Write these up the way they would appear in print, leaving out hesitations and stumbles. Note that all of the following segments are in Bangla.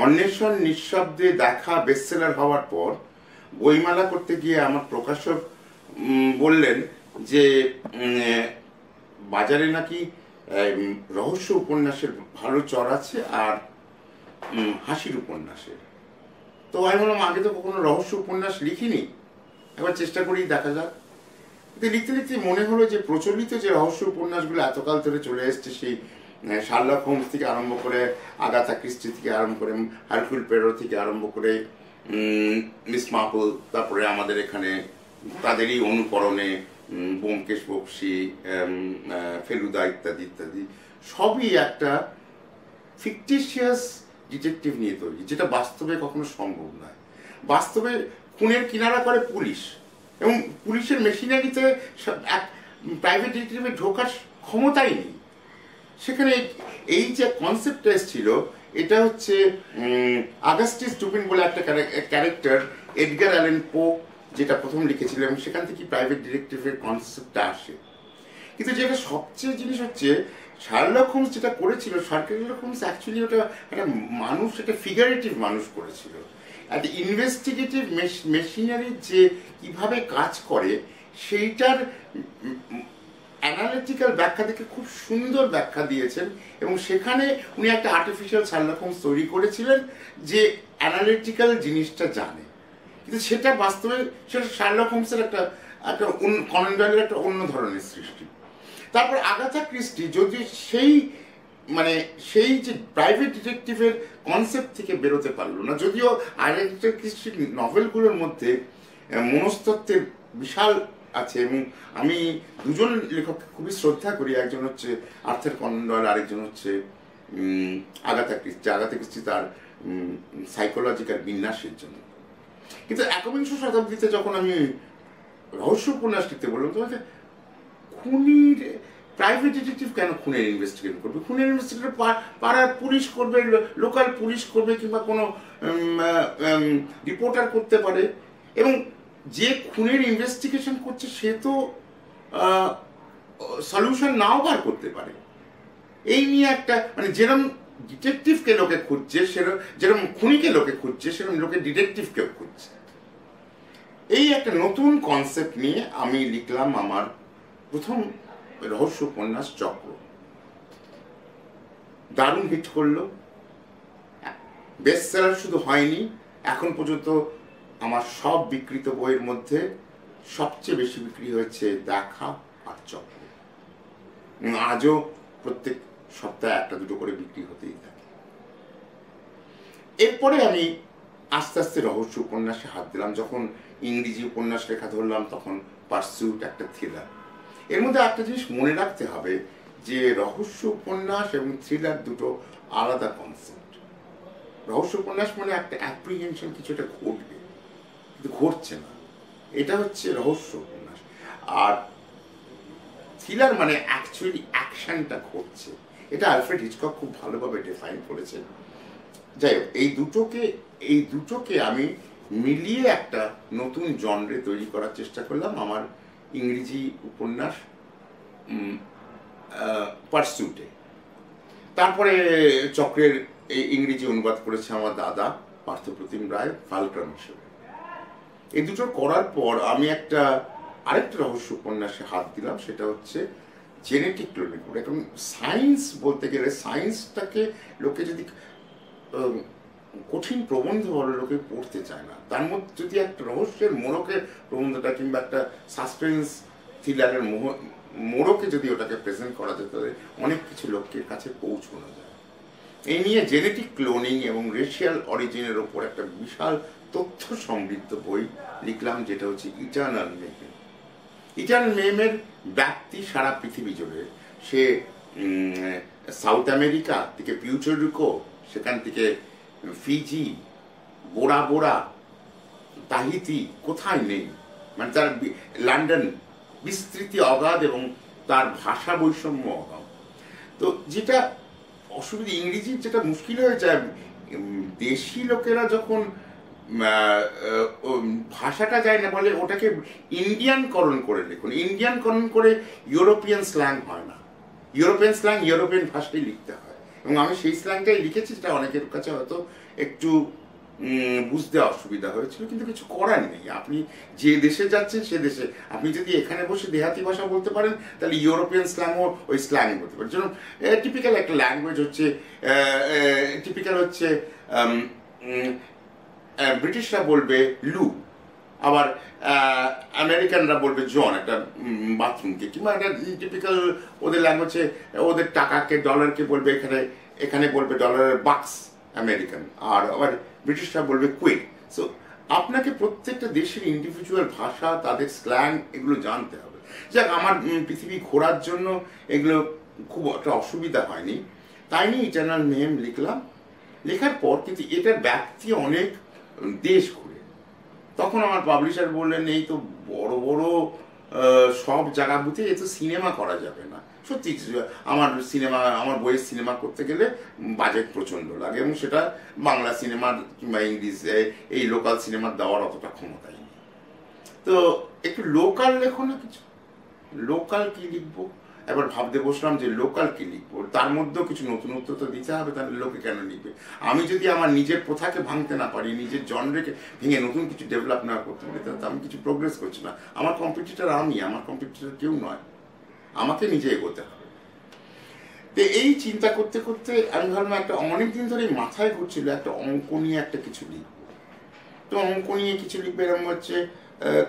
অন্বেষণ নিঃশব্দে দেখা বেস্টসেলার হওয়ার পর বইমেলা করতে গিয়ে আমার প্রকাশক বললেন যে বাজারে নাকি রহস্য উপন্যাসের ভালো চড় আছে আর হাসির উপন্যাসের। তো আমি বললাম আগে তো কখনো রহস্য উপন্যাস লিখিনি, একবার চেষ্টা করেই দেখা যাক। লিখতে লিখতে মনে হলো যে প্রচলিত যে রহস্য উপন্যাসগুলো এতকাল ধরে চলে এসছে, সেই শার্লক হোমস থেকে আরম্ভ করে আগাথা ক্রিস্টি থেকে আরম্ভ করে হারকিউল পোয়ারো থেকে আরম্ভ করে মিস মার্পল, তারপরে আমাদের এখানে তাদেরই অনুকরণে ব্যোমকেশ বক্সী, ফেলুদা ইত্যাদি ইত্যাদি, সবই একটা ফিকটিশিয়াস ডিটেকটিভ নিয়ে তৈরি, যেটা বাস্তবে কখনো সম্ভব নয়। বাস্তবে খুনের কিনারা করে পুলিশ, এবং পুলিশের মেশিনারিতে প্রাইভেট ডিটেকটিভে ঢোকার ক্ষমতাই নেই। সেখানে এই যে কনসেপ্টটা এসেছিল, এটা হচ্ছে আগাস্টিস ডুপিন বলে একটা ক্যারেক্টার এডগার অ্যালেন পো যেটা প্রথম লিখেছিল, এবং সেখান থেকে প্রাইভেট ডিটেকটিভের কনসেপ্টটা আসে। কিন্তু যেটা সবচেয়ে জিনিস হচ্ছে, শার্লক হোমস যেটা করেছিল, শার্লক হোমস অ্যাকচুয়ালি ওটা একটা মানুষ, একটা ফিগারেটিভ মানুষ করেছিল। একটা ইনভেস্টিগেটিভ মেশিনারি যে কিভাবে কাজ করে সেইটার অ্যানালিটিক্যাল ব্যাখ্যা থেকে খুব সুন্দর ব্যাখ্যা দিয়েছেন, এবং সেখানে উনি একটা আর্টিফিশিয়াল শার্লক হোমস তৈরি করেছিলেন যে অ্যানালিটিক্যাল জিনিসটা জানে, কিন্তু সেটা বাস্তবে সেটা শার্লক হোমসের একটা কনন ডয়েলের একটা অন্য ধরনের সৃষ্টি। তারপর আগাথা ক্রিস্টি যদি সেই যে প্রাইভেট ডিটেকটিভের কনসেপ্ট থেকে বেরোতে পারলো না, যদিও আগাথা ক্রিস্টির নভেলগুলোর মধ্যে মনস্তত্ত্বের বিশাল আছে, এবং আমি দুজন লেখককে খুবই শ্রদ্ধা করি, একজন হচ্ছে আর্থার কনন ডয়েল, আরেকজন হচ্ছে আগাথা ক্রিস্টি। আগাথা ক্রিস্টি তার সাইকোলজিক্যাল বিন্যাসের জন্য। কিন্তু একবিংশ শতাব্দীতে যখন আমি রহস্য উপন্যাস লিখতে বললাম, তখন খুনির প্রাইভেট ডিটেকটিভ কেন খুনের ইনভেস্টিগেট করবে? খুনের ইনভেস্টিগেট পাড়ার পুলিশ করবে, লোকাল পুলিশ করবে, কিংবা কোনো রিপোর্টার করতে পারে, এবং যে খুনের ইনভেস্টিগেশন করছে সে তো সলিউশন নাও বার করতে পারে। এই নিয়ে একটা যেরকম ডিটেকটিভকে লোকে খুঁজছে, যেরকম খুনিকে লোকে খুঁজছে, সেরকম লোকে ডিটেকটিভকেও খুঁজছে। এই একটা নতুন কনসেপ্ট নিয়ে আমি লিখলাম আমার প্রথম রহস্য উপন্যাস চক্র। দারুণ হিট করলো, বেস্টসেলার শুধু হয়নি, এখন পর্যন্ত আমার সব বিক্রিত বইয়ের মধ্যে সবচেয়ে বেশি বিক্রি হয়েছে দেখা আর চক্র, আজও প্রত্যেক সপ্তাহে একটা দুটো করে বিক্রি হতেই থাকে। এরপরে আমি আস্তে আস্তে রহস্য উপন্যাসে হাত দিলাম। যখন ইংরেজি উপন্যাস লেখা ধরলাম, তখন পার্সুট একটা থ্রিলার। এর মধ্যে একটা জিনিস মনে রাখতে হবে যে রহস্য উপন্যাস এবং থ্রিলার দুটো আলাদা কনসেপ্ট। রহস্য উপন্যাস মানে একটা অ্যাপ্রিহেনশন, কিছু একটা ঘটবে কিন্তু ঘটছে না, এটা হচ্ছে রহস্য উপন্যাস। আর থ্রিলার মানে অ্যাকচুয়ালি অ্যাকশনটা ঘটছে। এটা আলফ্রেড হিচকক খুব ভালোভাবে ডিফাইন করেছেন। যাই হোক, এই দুটোকে আমি মিলিয়ে একটা নতুন জনরে তৈরি করার চেষ্টা করলাম আমার ইংরেজি উপন্যাস পার্সুটে। তারপরে চক্রের এই ইংরেজি অনুবাদ করেছে আমার দাদা পার্থপ্রতিম রায় ফালক্রম হিসেবে। এই দুটো করার পর আমি আরেকটা রহস্য উপন্যাসে হাত দিলাম, সেটা হচ্ছে জেনেটিক ক্লোনিং। এখন সায়েন্স বলতে গেলে, সায়েন্সটাকে লোকে যদি কঠিন প্রবন্ধ বলে, লোকে পড়তে চায় না। তার মধ্যে যদি একটা রহস্যের মোড়কের প্রবন্ধটা কিংবা একটা সাসপেন্স থ্রিলারের মোড়কে যদি ওটাকে প্রেজেন্ট করা যেত, তাহলে অনেক কিছু লোকের কাছে পৌঁছানো যায়। এই নিয়ে জেনেটিক ক্লোনিং এবং রেশিয়াল অরিজিনের ওপর একটা বিশাল তথ্য সমৃদ্ধ বই লিখলাম, যেটা হচ্ছে ইটার্নাল মেম। ইটার্নাল মেমের ব্যাপ্তি সারা পৃথিবী জুড়ে। সে সাউথ আমেরিকা থেকে পিউর্টো, সেখান থেকে ফিজি, বোরা বোরা, তাহিতি, কোথায় নেই। তার লন্ডন বিস্তৃতি অগাধ এবং তার ভাষা বৈষম্য অগাধ। তো যেটা অসুবিধা, ইংরেজির যেটা মুশকিল হয়ে যায়, দেশি লোকেরা যখন ভাষাটা যায় না বলে ওটাকে ইন্ডিয়ানকরণ করে লিখুন। ইন্ডিয়ানকরণ করে ইউরোপিয়ান স্ল্যাং হয় না, ইউরোপিয়ান স্ল্যাং ইউরোপিয়ান ভাষায় লিখতে হয়, এবং আমি সেই স্ল্যাংটাই লিখেছি, যেটা অনেকের কাছে হয়তো একটু বুঝতে অসুবিধা হয়েছিল, কিন্তু কিছু করার নেই। আপনি যে দেশে যাচ্ছেন সে দেশে আপনি যদি এখানে বসে দেহাতি ভাষা বলতে পারেন, তাহলে ইউরোপিয়ান স্ল্যাংও ওই স্ল্যাং বলতে পারেন। যেমন টিপিক্যাল একটা ল্যাঙ্গুয়েজ হচ্ছে, টিপিক্যাল হচ্ছে ব্রিটিশরা বলবে লু, আবার আমেরিকানরা বলবে জন একটা বাথরুমকে, কিংবা একটা টিপিক্যাল ওদের ল্যাঙ্গুয়েজে ওদের টাকাকে ডলারকে বলবে এখানে, এখানে বলবে ডলারের বাক্স আমেরিকান, আর আবার ব্রিটিশরা বলবে কুইট। সো আপনাকে প্রত্যেকটা দেশের ইন্ডিভিজুয়াল ভাষা, তাদের স্ল্যাং, এগুলো জানতে হবে। যাক, আমার পৃথিবী ঘোরার জন্য এগুলো খুব একটা অসুবিধা হয়নি, তাই নিয়ে ইটারনাল মেহেম লিখলাম। লেখার পর কিন্তু এটার ব্যাপ্তি অনেক দেশ ঘুরে। তখন আমার পাবলিশার বললেন এই তো বড় বড় সব জায়গা বুঝে এ তো সিনেমা করা যাবে না। সত্যি আমার বইয়ের সিনেমা করতে গেলে বাজেট প্রচণ্ড লাগে, এবং সেটা বাংলা সিনেমার কিংবা ইংলিশ এই লোকাল সিনেমার দেওয়ার অতটা ক্ষমতাই নেই। তো একটু লোকাল লেখো না, কিছু লোকাল কি লিখবো। এবার ভাবতে বসলাম যে লোকাল কি লিখবো, তার মধ্যেও কিছু নতুনত্ব তো দিতে হবে, তাহলে লোকে কেন লিখবে। আমি যদি আমার নিজের প্রথাকে ভাঙতে না পারি, নিজের জনরেকে ভেঙে নতুন কিছু ডেভেলপ না করতে পারি, তাহলে আমি কিছু প্রোগ্রেস করছি না। আমার কম্পিটিটর আমি, আমার কম্পিটিটর কেউ নয়, আমাকে নিজে এগোতে হবে। তো এই চিন্তা করতে করতে আমি ভাবলাম একটা অনেকদিন ধরে মাথায় ঘুরছিল একটা অঙ্ক নিয়ে একটা কিছু লিখবো। তো অঙ্ক নিয়ে কিছু লিখবে, এরকম হচ্ছে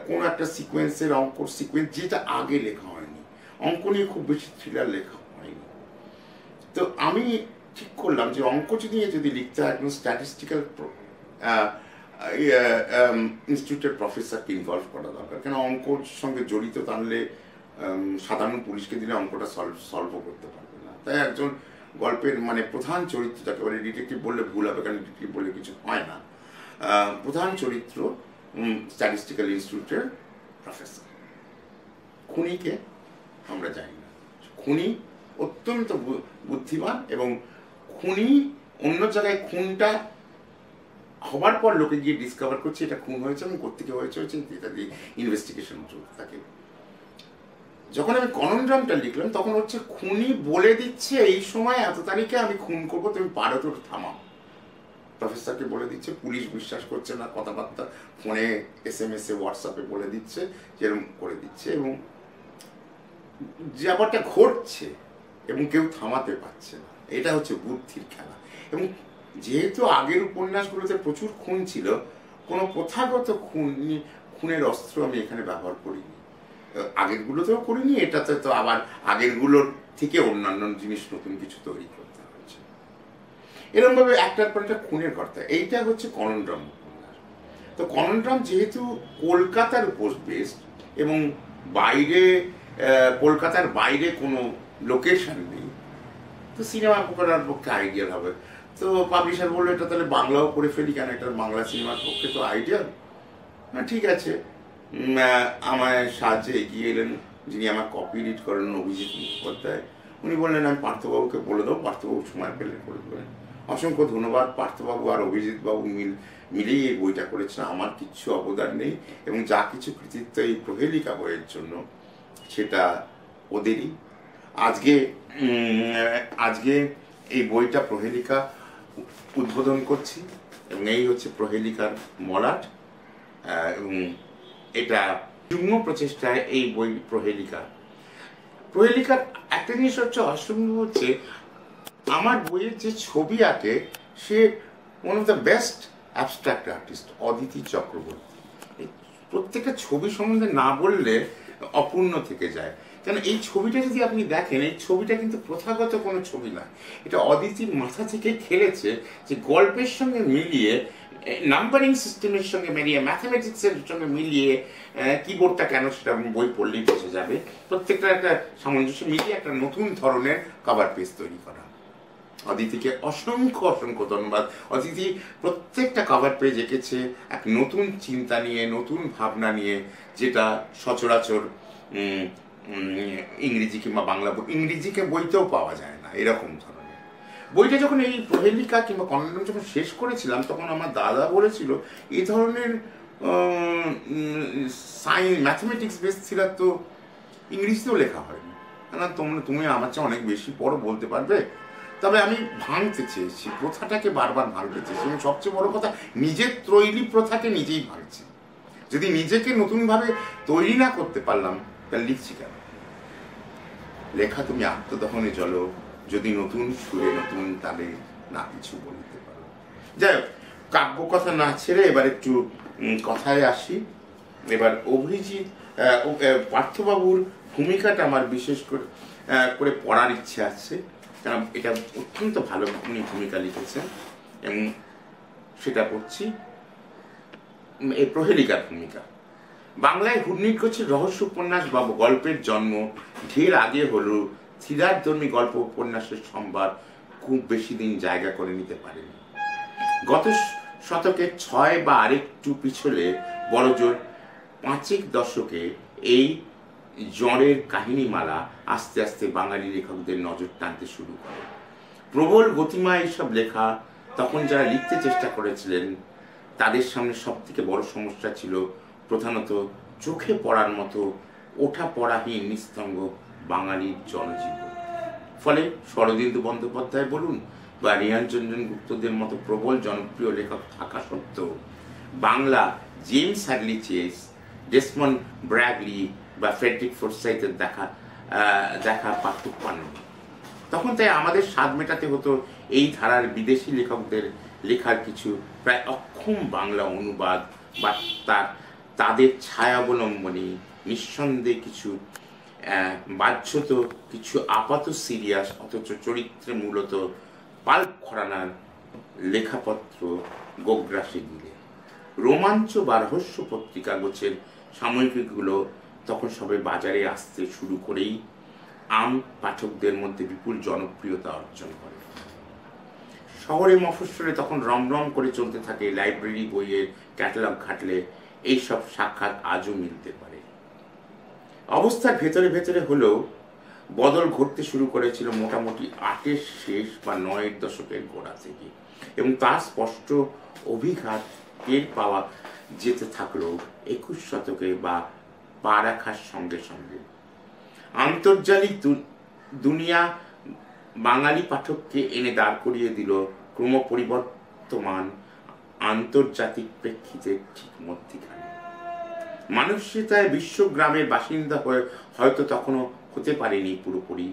কোন একটা সিকোয়েন্সের অঙ্কর সিকোয়েন্স যেটা আগে লেখা হয়নি। অঙ্ক নিয়ে খুব বেশি থ্রিলার লেখা হয়নি। তো আমি ঠিক করলাম যে অঙ্ক যদি লিখতে হয় একদম স্ট্যাটিস্টিক্যাল ইনস্টিটিউটের প্রফেসরকে ইনভলভ করা দরকার, কেন অঙ্কর সঙ্গে জড়িত, তাহলে সাধারণ পুলিশকে দিলে অঙ্কটা সলভও করতে পারবে না। তাই একজন গল্পের মানে প্রধান চরিত্র, যাকে বলে ডিটেকটিভ বললে ভুল হবে, কারণ ডিটেকটিভ বললে কিছু হয় না, প্রধান চরিত্র স্ট্যাটিস্টিক্যাল ইনস্টিটিউটের প্রফেসর। খুনিকে আমরা জানি না, খুনি অত্যন্ত বুদ্ধিমান, এবং খুনি অন্য জায়গায় খুনটা হবার পর লোকে গিয়ে ডিসকভার করছে এটা খুন হয়েছে এবং কোত্থেকে হয়েছে এটা দিয়ে ইনভেস্টিগেশন চলতে থাকে। যখন আমি কনন্ড্রামটা লিখলাম তখন হচ্ছে খুনি বলে দিচ্ছে এই সময় এত তারিখে আমি খুন করবো, তুমি পারো তো থামাও। প্রফেসরকে বলে দিচ্ছে, পুলিশ বিশ্বাস করছে না, কথাবার্তা ফোনে SMS এ হোয়াটসঅ্যাপে বলে দিচ্ছে, যেরকম করে দিচ্ছে, এবং ব্যাপারটা ঘটছে এবং কেউ থামাতে পারছে না। এটা হচ্ছে বুদ্ধির খেলা। এবং যেহেতু আগের উপন্যাসগুলোতে প্রচুর খুন ছিল, কোনো প্রথাগত খুনের অস্ত্র আমি এখানে ব্যবহার করিনি, আগেরগুলোতেও করিনি, এটাতে তো আবার আগেরগুলোর থেকে অন্যান্য জিনিস নতুন কিছু তৈরি করতে হয়েছে। এরকম ভাবে একটার পর একটা খুনের কর্তা। এইটা হচ্ছে কনন্ড্রাম উপন্যাস। তো কনন্ড্রাম যেহেতু কলকাতার উপর বেসড এবং বাইরে কলকাতার বাইরে কোনো লোকেশন নেই, তো সিনেমা করার পক্ষে আইডিয়াল হবে। তো পাবলিশার বললো এটা তাহলে বাংলাও করে ফেলি, কেন এটা বাংলা সিনেমার পক্ষে তো আইডিয়াল। ঠিক আছে, আমায় সাহায্যে এগিয়ে এলেন যিনি আমার কপি এডিট করেন, অভিজিৎ মুখোপাধ্যায়। উনি বললেন আমি পার্থবাবুকে বলে দেবো, পার্থবাবু সময় পেলে করে দেবেন। অসংখ্য ধন্যবাদ। পার্থবাবু আর অভিজিৎবাবু মিলেই এই বইটা করেছেন, আমার কিচ্ছু অবদান নেই, এবং যা কিছু কৃতিত্ব এই প্রহেলিকা বইয়ের জন্য সেটা ওদেরই। আজকে এই বইটা প্রহেলিকা উদ্বোধন করছি, এবং এই হচ্ছে প্রহেলিকার মলাট, এবং এটা যুগ্ম প্রচেষ্টায় এই বই প্রহেলিকার একটা জিনিস হচ্ছে অসম্ভব, হচ্ছে আমার বইয়ের যে ছবি আঁকে সে one of the best abstract artist, Aditi Chakraborty. প্রত্যেকটা ছবি সম্বন্ধে না বললে অপূর্ণ থেকে যায়, কেন এই ছবিটা যদি আপনি দেখেন, এই ছবিটা কিন্তু প্রথাগত কোনো ছবি না, এটা অদিতির মাথা থেকে খেলেছে, যে গল্পের সঙ্গে মিলিয়ে, নাম্বারিং সিস্টেমের সঙ্গে মিলিয়ে, ম্যাথামেটিক্সের সঙ্গে মিলিয়ে, কিবোর্ডটা কেন সেটা বই পড়লেই বোঝা যাবে, প্রত্যেকটা একটা সামঞ্জস্য মিলিয়ে একটা নতুন ধরনের কভার পেজ তৈরি করা। অদিতিকে অসংখ্য অসংখ্য ধন্যবাদ। অদিতি প্রত্যেকটা কভার পেজ এঁকেছে এক নতুন চিন্তা নিয়ে, নতুন ভাবনা নিয়ে, যেটা সচরাচর ইংরেজি কিংবা বাংলা ইংরেজিকে বইতেও পাওয়া যায় না এরকম ধরনের। বইটা যখন এই প্রহেলিকা কিংবা কনন্ড্রাম যখন শেষ করেছিলাম, তখন আমার দাদা বলেছিল এই ধরনের ম্যাথমেটিক্স বেস ছিল তো ইংরেজিতেও লেখা হয়নি, না তুমি আমার চেয়ে অনেক বেশি পড়ো, বলতে পারবে। তবে আমি ভাঙতে চেয়েছি, প্রথাটাকে বারবার ভাঙতে চেয়েছি, এবং সবচেয়ে বড় কথা নিজের তৈরি প্রথাকে নিজেই ভাঙছি। যদি নিজেকে নতুনভাবে তৈরি না করতে পারলাম তাহলে লিখছি কেন? লেখা তুমি আত্মদহনে চলো, যদি নতুন সুরে নতুন তালে না কিছু বলতে পারো। যাই হোক, কাব্য কথা না ছেড়ে এবার একটু কথায় আসি। এবার অভিজিৎ পার্থবাবুর ভূমিকাটা আমার বিশেষ করে পড়ার ইচ্ছে আছে, কারণ এটা অত্যন্ত ভালো উনি ভূমিকা লিখেছেন, এবং সেটা পড়ছি। এই প্রহেলিকার ভূমিকা। বাংলায় হুডনিট গোছের রহস্য উপন্যাস বা গল্পের জন্ম ঢের আগে হলো থ্রিলারধর্মী গল্প উপন্যাসের সম্ভার খুব বেশি দিন জায়গা করে নিতে পারেনি। গত শতকে 6 বা আরেকটু পিছলে বড়জোর 5 দশকে এই জ্বরের কাহিনীমালা আস্তে আস্তে বাঙালি লেখকদের নজর টানতে শুরু করে। প্রবল গতিমা এইসব লেখা তখন যারা লিখতে চেষ্টা করেছিলেন তাদের সামনে সব থেকে বড় সমস্যা ছিল প্রধানত চোখে পড়ার মতো ওঠা পড়াহীন নিস্তঙ্গ বাঙালির জনজীবন। ফলে শরদিন্দু বন্দ্যোপাধ্যায় বলুন বা রিয়ানচন্দ্রন গুপ্তদের মতো প্রবল জনপ্রিয় লেখক থাকা সত্ত্বেও Bangla James Hadley Chase, Desmond Bagley বা ফ্রেডরিক ফোর্সাইথের দেখা পার্থক্য পাননি। তখন তাই আমাদের স্বাদ মেটাতে হতো এই ধারার বিদেশি লেখকদের লেখার কিছু প্রায় অক্ষম বাংলা অনুবাদ বা তাদের ছায়াবলম্বনী, নিঃসন্দেহে কিছু বাহ্যত কিছু আপাত সিরিয়াস অথচ চরিত্রে মূলত পাল্প ঘরানার লেখাপত্র গোগ্রাসে দিলে। রোমাঞ্চ বা রহস্য পত্রিকা গোছের সাময়িকগুলো তখন সবে বাজারে আসতে শুরু করেই আম পাঠকদের মধ্যে বিপুল জনপ্রিয়তা অর্জন করে। শহরে মফস্বলে তখন রমরম করে চলতে থাকে লাইব্রেরি বইয়ের ক্যাটালগ ঘাটলে এইসব সাক্ষাৎ আজও মিলতে পারে। অবস্থার ভেতরে ভেতরে হলেও বদল ঘটতে শুরু করেছিল মোটামুটি 8-এর শেষ বা 9-এর দশকের গোড়া থেকে, এবং তার স্পষ্ট অভিঘাত টের পাওয়া যেতে থাকলো 21 শতকে বা পা রাখার সঙ্গে সঙ্গে। আন্তর্জাতিক দুনিয়া বাঙালি পাঠককে এনে দাঁড় করিয়ে দিল ক্রমপরিবর্তমান আন্তর্জাতিক প্রেক্ষিতের ঠিক মধ্যিখানে। মানসিকতায় বিশ্বগ্রামের বাসিন্দা হয়ে হয়তো তখনও হতে পারেনি পুরোপুরি,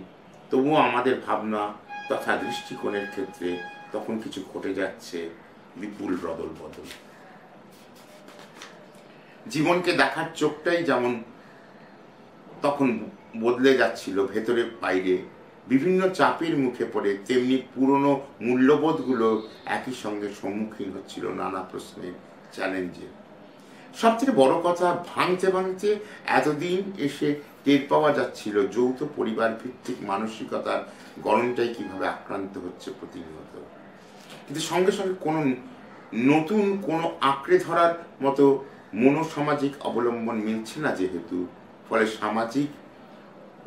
তবুও আমাদের ভাবনা তথা দৃষ্টিকোণের ক্ষেত্রে তখন কিছু ঘটে যাচ্ছে বিপুল বদল বদল। জীবনকে দেখার চোখটাই যেমন তখন বদলে যাচ্ছিল ভেতরে বাইরে, বিভিন্ন চাপের মুখে পড়ে, তেমনি পুরনো মূল্যবোধগুলো একই সঙ্গে সম্মুখীন হচ্ছিল নানা প্রশ্নের চ্যালেঞ্জে। সবথেকে বড় কথা, ভাঙতে ভাঙতে এতদিন এসে টের পাওয়া যাচ্ছিল যৌথ পরিবার ভিত্তিক মানসিকতার গরমটাই কিভাবে আক্রান্ত হচ্ছে প্রতিনিয়ত। কিন্তু সঙ্গে সঙ্গে কোনো নতুন কোনো আঁকড়ে ধরার মতো মনোসামাজিক অবলম্বন মিলছে না যেহেতু, ফলে সামাজিক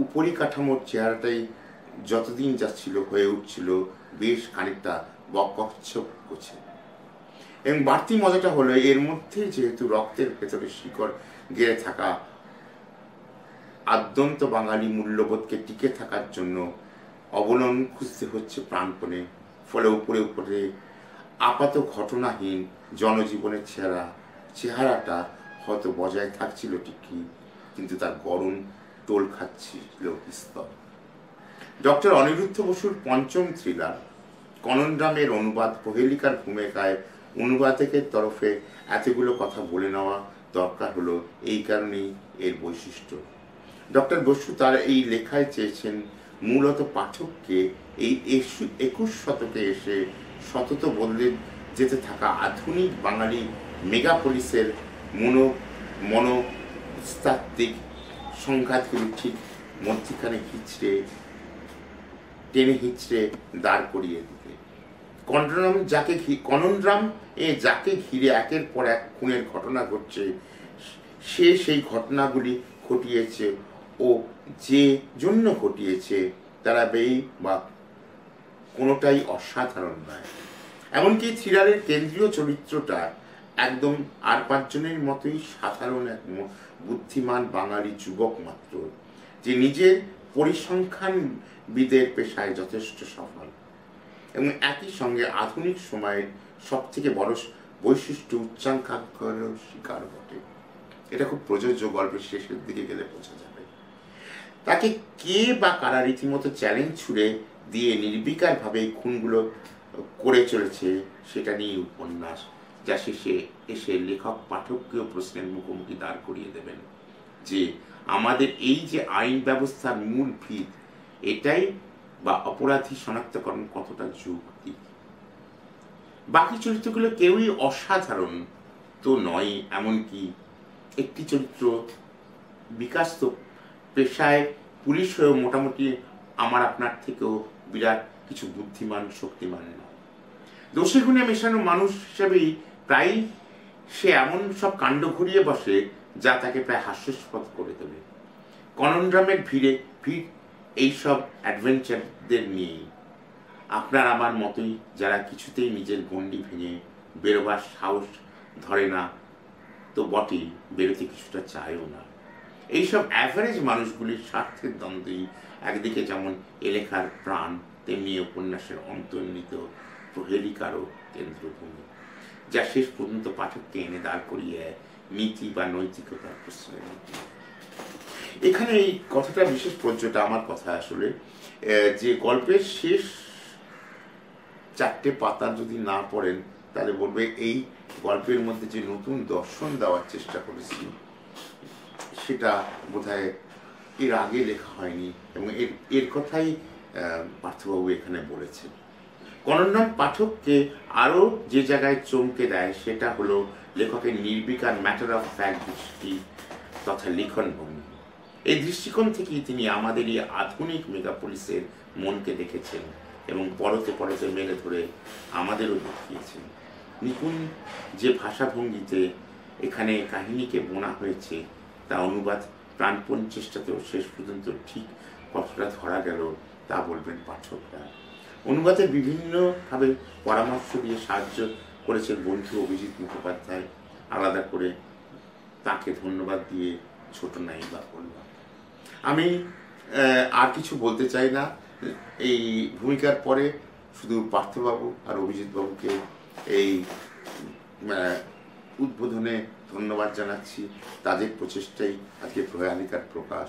উপরিকাঠামোর চেহারাটাই যতদিন যাচ্ছিল হয়ে উঠছিল বেশ খানিকটা বকচ্ছপ করছে। এবং বাড়তি মজাটা হলো এর মধ্যে যেহেতু রক্তের ভেতরে শিকড় গেড়ে থাকা আদ্যন্ত বাঙালি মূল্যবোধকে টিকে থাকার জন্য অবলম্বন খুঁজতে হচ্ছে প্রাণপণে। ফলে উপরে উপরে আপাত ঘটনাহীন জনজীবনের চেহারাটা হয়তো বজায় থাকছিল ঠিকই, কিন্তু তার গরম টোল খাচ্ছিল স্তর। ডক্টর অনিরুদ্ধ বসুর পঞ্চম থ্রিলার কননরামের অনুবাদ প্রহেলিকার ভূমিকায় অনুবাদকের তরফে এতগুলো কথা বলে নেওয়া দরকার হলো এই কারণেই এর বৈশিষ্ট্য। ডক্টর বসু তার এই লেখায় চেয়েছেন মূলত পাঠককে এই 21 শতকে এসে সতত বদলে যেতে থাকা আধুনিক বাঙালি মেগাপলিসের মনস্তাত্ত্বিক সংঘাতগুলি ঠিক মধ্যখানে টেনে হিচড়ে দাঁড় করিয়ে দিতে। কননরাম যাকে ঘিরে একের পর এক খুনের ঘটনা ঘটছে, সে সেই ঘটনাগুলি ঘটিয়েছে ও যে জন্য ঘটিয়েছে তারা বেই বা কোনোটাই অসাধারণ নয়। এমনকি থ্রিলারের কেন্দ্রীয় চরিত্রটা একদম আর 5 জনের মতোই সাধারণ এক বুদ্ধিমান বাঙালি যুবক মাত্র, যে নিজের পরিসংখ্যানবিদের পেশায় যথেষ্ট সফল। এবং একই সঙ্গে আধুনিক সময়ের সব থেকে বড় বৈশিষ্ট্য উচ্চাকাঙ্ক্ষার শিকার বটে। এটা খুব প্রযোজ্য গল্পের শেষের দিকে গেলে বোঝা যাবে। তাকে কে বা কারা রীতিমতো চ্যালেঞ্জ ছুড়ে দিয়ে নির্বিকারভাবে খুনগুলো করে চলেছে সেটা নিয়ে উপন্যাস, যা শেষে এসে লেখক পাঠককেও প্রশ্নের মুখোমুখি দাঁড় করিয়ে দেবেন যে আমাদের এই যে আইন ব্যবস্থার মূল ভিত, এটাই বা অপরাধী শনাক্তকরণ কতটা যুক্তি। বাকি চরিত্রগুলো কেউই অসাধারণ তো নয়, এমনকি একটি চরিত্র বিকাশ তো পেশায় পুলিশ হয়েও মোটামুটি আমার আপনার থেকেও বিরাট কিছু বুদ্ধিমান শক্তিমান নয়। দোষী গুণে মেশানো মানুষ হিসেবেই প্রায় সে এমন সব কাণ্ড ঘুরিয়ে বসে যা তাকে প্রায় হাস্যাস্পদ করে তোলে। কননড্রামের ভিড় এইসব অ্যাডভেঞ্চারদের নিয়েই। আপনার আমার মতোই যারা কিছুতেই নিজের গণ্ডি ভেঙে বেরোবার সাহস ধরে না তো বটেই, বেরোতে কিছুটা চায়ও না। এইসব অ্যাভারেজ মানুষগুলির স্বার্থের দ্বন্দ্বই একদিকে যেমন এ লেখার প্রাণ, তেমনি উপন্যাসের অন্তর্নিহিত প্রহেলিকারও কেন্দ্রভূমি, যা শেষ পর্যন্ত পাঠককে এনে দাঁড় করিয়ে নীতি বা নৈতিকতার প্রশ্নের মধ্যে। এখানে এই কথাটা বিশেষ প্রযোজ্যটা আমার কথা আসলে, যে গল্পের শেষ 4টে পাতা যদি না পড়েন তাহলে বলবে এই গল্পের মধ্যে যে নতুন দর্শন দেওয়ার চেষ্টা করেছি সেটা বোধহয় এর আগে লেখা হয়নি, এবং এর কথাই পার্থবাবু এখানে বলেছেন। কননড্রাম পাঠককে আরও যে জায়গায় চমকে দেয় সেটা হলো লেখকের নির্বিকার ম্যাটার অফ ফ্যাক্ট দৃষ্টি তথা লিখন ভঙ্গি। এই দৃষ্টিকোণ থেকেই তিনি আমাদের এই আধুনিক মেগাপলিসের মনকে দেখেছেন এবং পরতে পরতে মেলে ধরে আমাদেরও দেখিয়েছেন। নিপুণ যে ভাষাভঙ্গিতে এখানে কাহিনীকে বোনা হয়েছে তা অনুবাদ প্রাণপণ চেষ্টাতেও শেষ পর্যন্ত ঠিক কতটা ধরা গেল তা বলবেন পাঠকরা। অনুবাদের বিভিন্নভাবে পরামর্শ দিয়ে সাহায্য করেছেন বন্ধু অভিজিৎ মুখোপাধ্যায়, আলাদা করে তাকে ধন্যবাদ দিয়ে ছোট নাই বা বললাম। আমি আর কিছু বলতে চাই না। এই ভূমিকার পরে শুধু পার্থবাবু আর অভিজিৎবাবুকে এই উদ্বোধনে ধন্যবাদ জানাচ্ছি। তাদের প্রচেষ্টাই আজকে প্রয়ালিকার প্রকাশ।